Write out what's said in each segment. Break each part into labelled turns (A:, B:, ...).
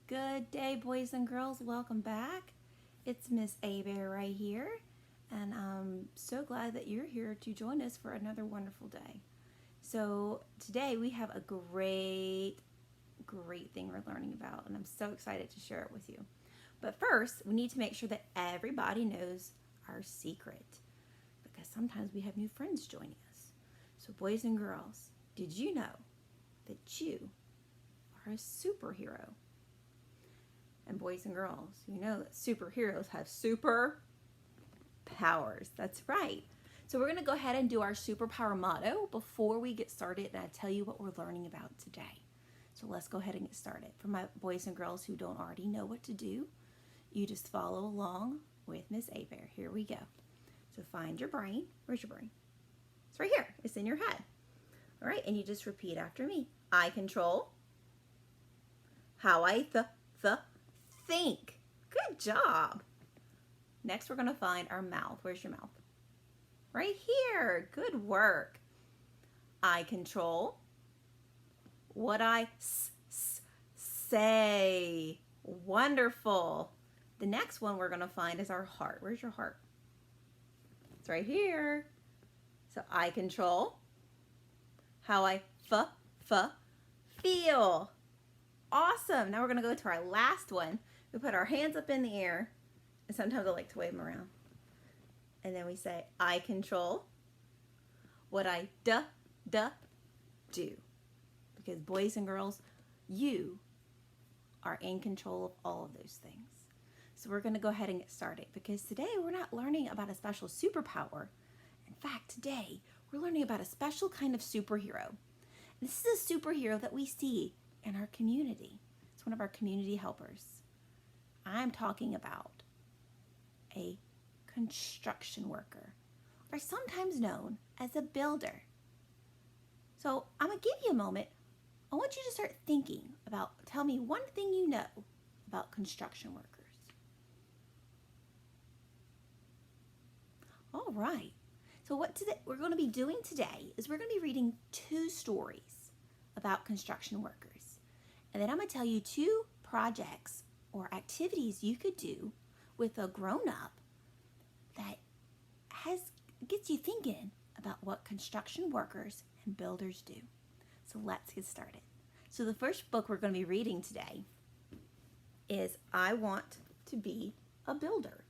A: Good day, boys and girls. Welcome back. It's Miss A-Bear right here, and I'm so glad that you're here to join us for another wonderful day. So today we have a great thing we're learning about, and I'm so excited to share it with you. But first, we need to make sure that everybody knows our secret, because sometimes we have new friends joining us. So boys and girls, did you know that you are a superhero? And boys and girls, you know that superheroes have super powers. That's right. So we're going to go ahead and do our superpower motto before we get started, and I tell you what we're learning about today. So let's go ahead and get started. For my boys and girls who don't already know what to do, you just follow along with Miss A-Bear. Here we go. So find your brain. Where's your brain? It's right here. It's in your head. All right, and you just repeat after me. I control how I think. Good job. Next, we're going to find our mouth. Where's your mouth? Right here. Good work. I control what I say. Wonderful. The next one we're going to find is our heart. Where's your heart? It's right here. So I control how I feel. Awesome. Now we're going to go to our last one. We put our hands up in the air, and sometimes I like to wave them around. And then we say, I control what I do. Because boys and girls, you are in control of all of those things. So we're going to go ahead and get started, because today we're not learning about a special superpower. In fact, today we're learning about a special kind of superhero. And this is a superhero that we see in our community. It's one of our community helpers. I'm talking about a construction worker, or sometimes known as a builder. So I'm going to give you a moment. I want you to start thinking about, tell me one thing you know about construction workers. All right. So what we're going to be doing today is we're going to be reading two stories about construction workers. And then I'm going to tell you two projects or activities you could do with a grown-up that gets you thinking about what construction workers and builders do. So let's get started. So the first book we're going to be reading today is I Want to Be a Builder.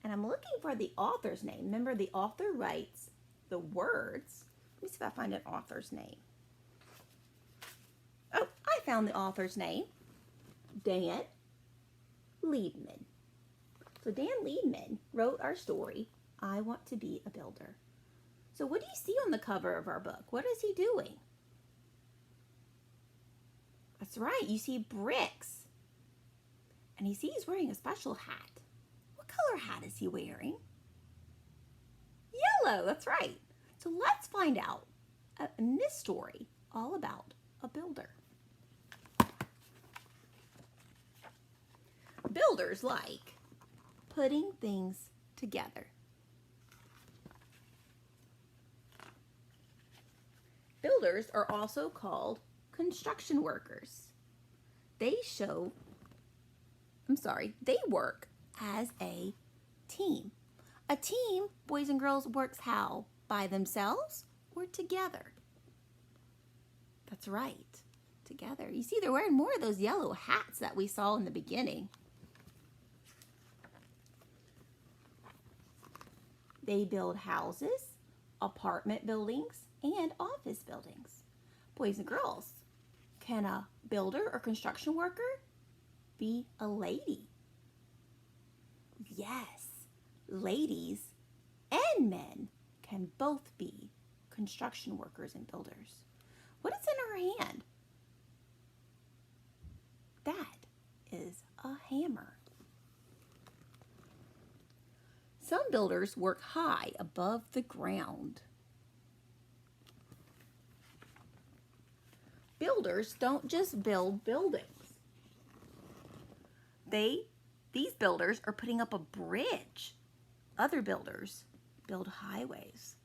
A: And I'm looking for the author's name. Remember, the author writes the words. Let me see if I find an author's name. Oh, I found the author's name. Dan Liebman. So Dan Liebman wrote our story, I Want to Be a Builder. So what do you see on the cover of our book? What is he doing? That's right, you see bricks. And he's wearing a special hat. What color hat is he wearing? Yellow, that's right. So let's find out in this story all about a builder. Builders like putting things together. Builders are also called construction workers. They work as a team. A team, boys and girls, works how? By themselves or together? That's right, together. You see, they're wearing more of those yellow hats that we saw in the beginning. They build houses, apartment buildings, and office buildings. Boys and girls, can a builder or construction worker be a lady? Yes, ladies and men can both be construction workers and builders. What is in her hand? That is a hammer. Some builders work high above the ground. Builders don't just build buildings. These builders are putting up a bridge. Other builders build highways.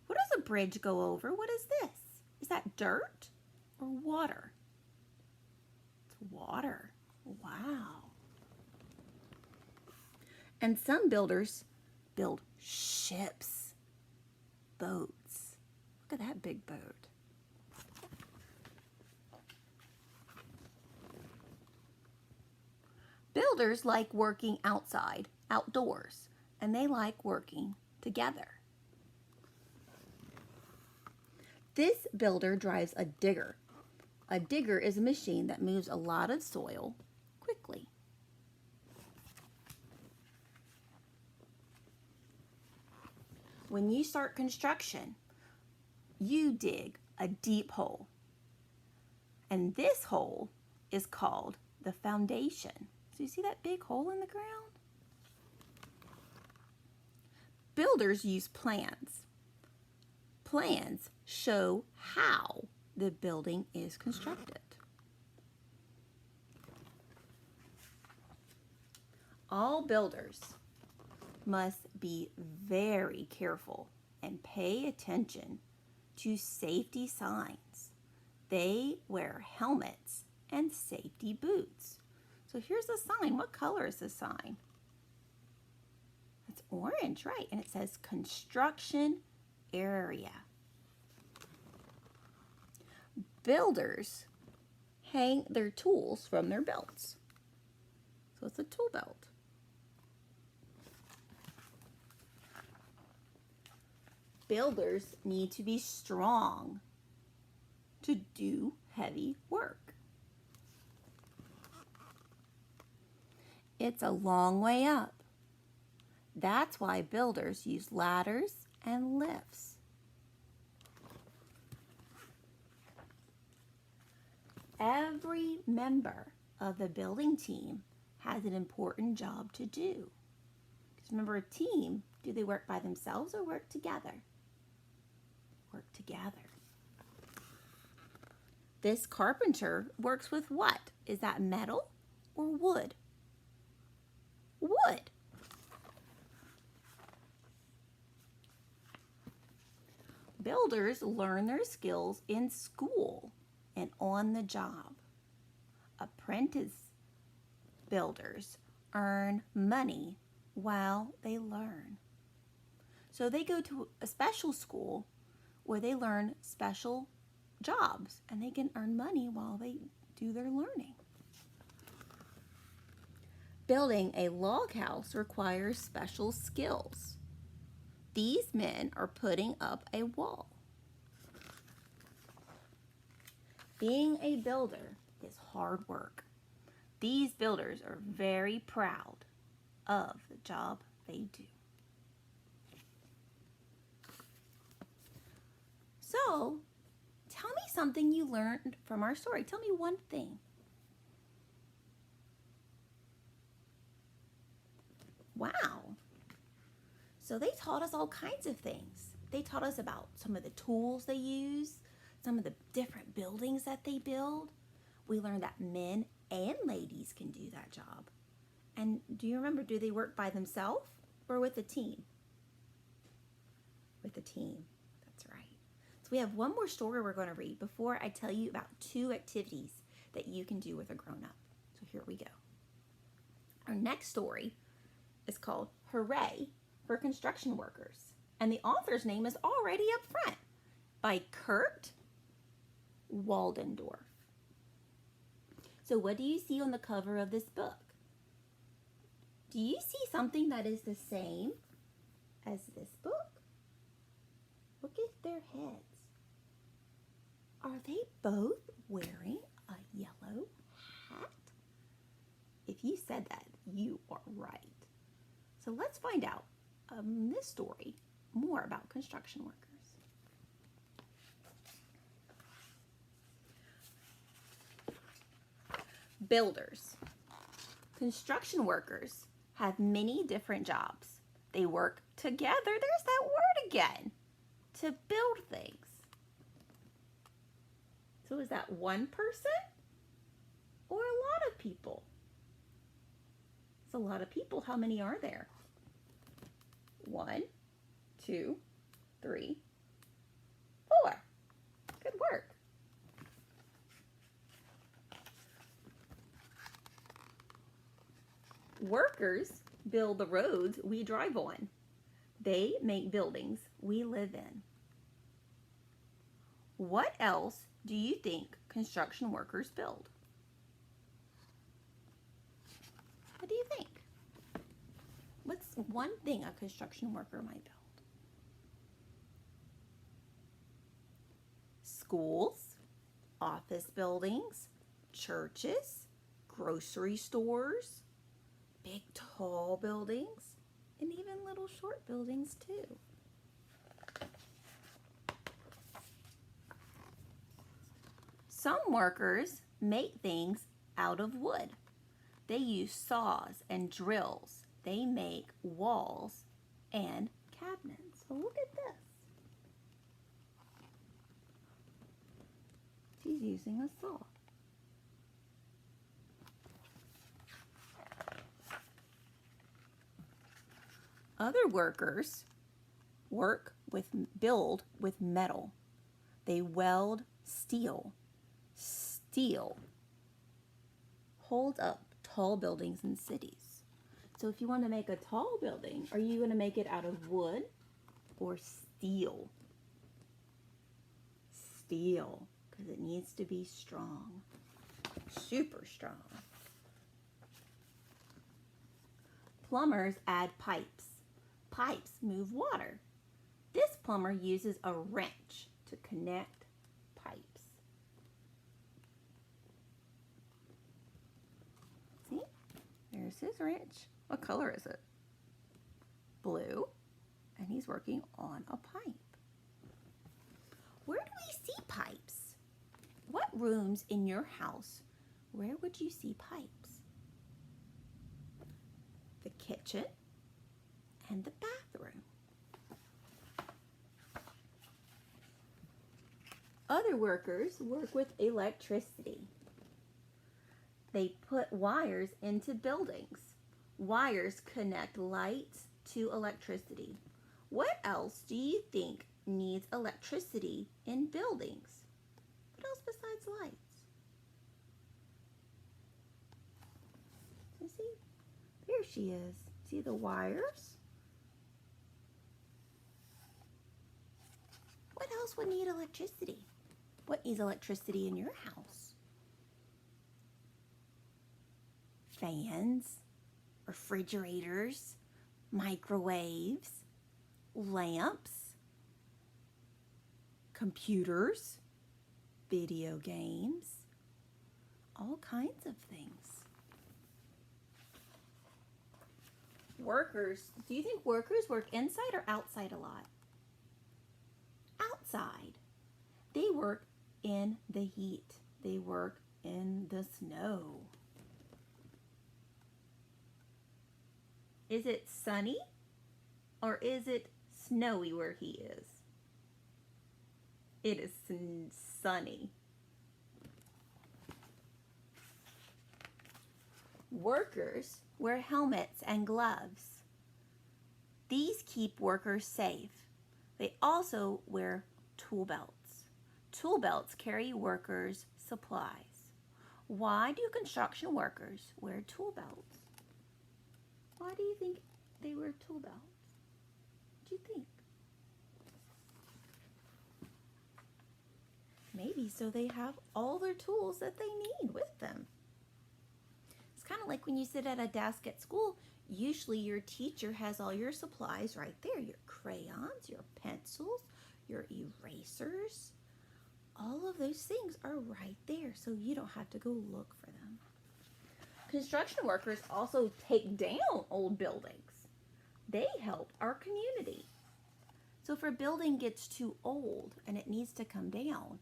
A: What does a bridge go over? What is this? Is that dirt or water? It's water. Wow. And some builders build ships, boats. Look at that big boat. Builders like working outside, outdoors, and they like working together. This builder drives a digger. A digger is a machine that moves a lot of soil quickly. When you start construction, you dig a deep hole. And this hole is called the foundation. So you see that big hole in the ground? Builders use plans. Plans show how the building is constructed. All builders must be very careful and pay attention to safety signs. They wear helmets and safety boots. So here's a sign. What color is the sign? It's orange, right? And it says construction area. Builders hang their tools from their belts. So it's a tool belt. Builders need to be strong to do heavy work. It's a long way up. That's why builders use ladders and lifts. Every member of the building team has an important job to do. Because remember, a team, do they work by themselves or work together? Work together. This carpenter works with what? Is that metal or wood? Wood. Builders learn their skills in school and on the job. Apprentice builders earn money while they learn. So they go to a special school where they learn special jobs and they can earn money while they do their learning. Building a log house requires special skills. These men are putting up a wall. Being a builder is hard work. These builders are very proud of the job they do. So, tell me something you learned from our story. Tell me one thing. Wow. So they taught us all kinds of things. They taught us about some of the tools they use, some of the different buildings that they build. We learned that men and ladies can do that job. And do you remember, do they work by themselves or with a team? With a team, that's right. So we have one more story we're going to read before I tell you about 2 activities that you can do with a grown-up. So here we go. Our next story is called Hooray for Construction Workers. And the author's name is already up front, by Kurt Waldendorf. So what do you see on the cover of this book? Do you see something that is the same as this book? Look at their heads. Are they both wearing a yellow hat? If you said that, you are right. So let's find out this story more about construction workers. Builders. Construction workers have many different jobs. They work together, there's that word again, to build things. So is that one person or a lot of people? It's a lot of people. How many are there? 1, 2, 3, 4. Good work. Workers build the roads we drive on. They make buildings we live in. What else do you think construction workers build? What do you think? What's one thing a construction worker might build? Schools, office buildings, churches, grocery stores, big tall buildings, and even little short buildings too. Some workers make things out of wood. They use saws and drills. They make walls and cabinets. So look at this. She's using a saw. Other workers build with metal. They weld steel. Steel holds up tall buildings in cities. So if you want to make a tall building, are you going to make it out of wood or steel? Steel, because it needs to be strong, super strong. Plumbers add pipes. Pipes move water. This plumber uses a wrench to connect pipes. See? There's his wrench. What color is it? Blue. And he's working on a pipe. Where do we see pipes? What rooms in your house, where would you see pipes? The kitchen and the bathroom. Other workers work with electricity. They put wires into buildings. Wires connect lights to electricity. What else do you think needs electricity in buildings? What else besides lights? So see, there she is. See the wires? What else would need electricity? What needs electricity in your house? Fans, refrigerators, microwaves, lamps, computers, video games, all kinds of things. Workers, do you think workers work inside or outside a lot? Outside. They work in the heat. They work in the snow. Is it sunny or is it snowy where he is? It is sunny. Workers wear helmets and gloves. These keep workers safe. They also wear tool belts. Tool belts carry workers' supplies. Why do construction workers wear tool belts? Why do you think they wear tool belts? What do you think? Maybe so they have all their tools that they need with them. It's kind of like when you sit at a desk at school, usually your teacher has all your supplies right there. Your crayons, your pencils, your erasers. All of those things are right there, so you don't have to go look for them. Construction workers also take down old buildings. They help our community. So if a building gets too old and it needs to come down,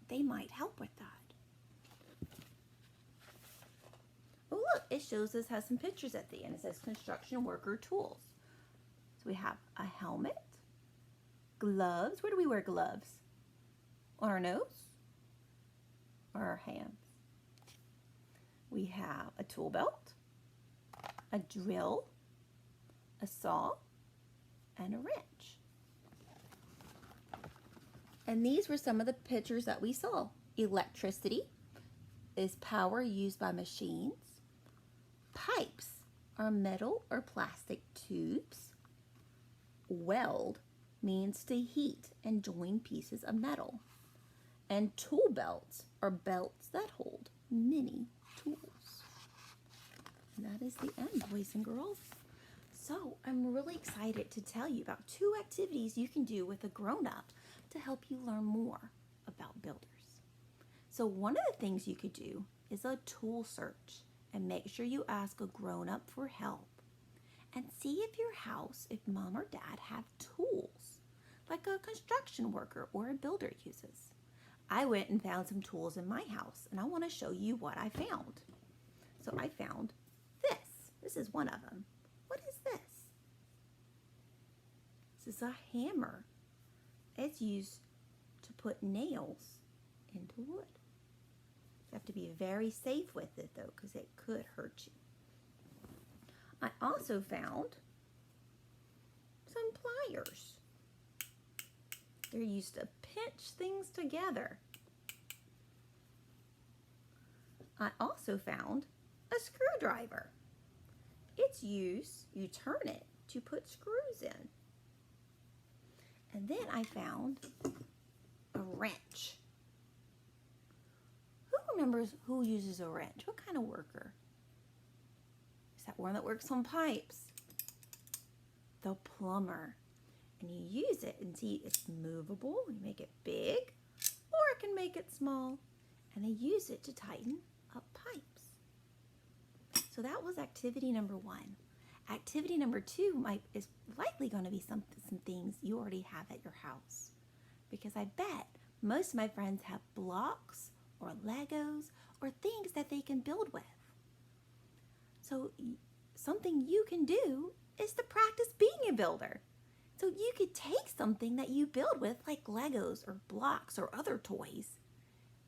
A: they might help with that. Oh look, it shows us, has some pictures at the end. It says construction worker tools. So we have a helmet, gloves. Where do we wear gloves? On our nose or our hands? We have a tool belt, a drill, a saw, and a wrench. And these were some of the pictures that we saw. Electricity is power used by machines. Pipes are metal or plastic tubes. Weld means to heat and join pieces of metal. And tool belts are belts that hold many tools. And that is the end, boys and girls. So I'm really excited to tell you about 2 activities you can do with a grown-up to help you learn more about builders. So one of the things you could do is a tool search, and make sure you ask a grown-up for help. And see if your house, if mom or dad have tools, like a construction worker or a builder uses. I went and found some tools in my house, and I want to show you what I found. So I found this. This is one of them. What is this? This is a hammer. It's used to put nails into wood. You have to be very safe with it though, because it could hurt you. I also found some pliers. They're used to pinch things together. I also found a screwdriver. It's used, you turn it to put screws in. And then I found a wrench. Who remembers who uses a wrench? What kind of worker? Is that one that works on pipes? The plumber. And you use it and see it's movable. You make it big or it can make it small. And they use it to tighten up pipes. So that was activity number 1. Activity number 2 is likely going to be some things you already have at your house. Because I bet most of my friends have blocks or Legos or things that they can build with. So something you can do is to practice being a builder. So you could take something that you build with, like Legos or blocks or other toys,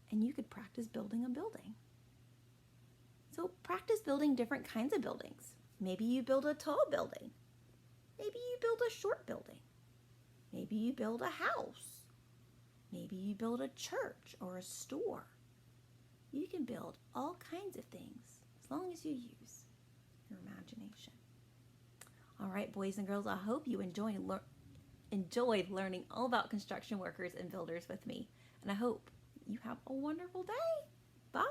A: and you could practice building a building. So practice building different kinds of buildings. Maybe you build a tall building. Maybe you build a short building. Maybe you build a house. Maybe you build a church or a store. You can build all kinds of things as long as you use your imagination. All right, boys and girls, I hope you enjoyed learning all about construction workers and builders with me. And I hope you have a wonderful day. Bye.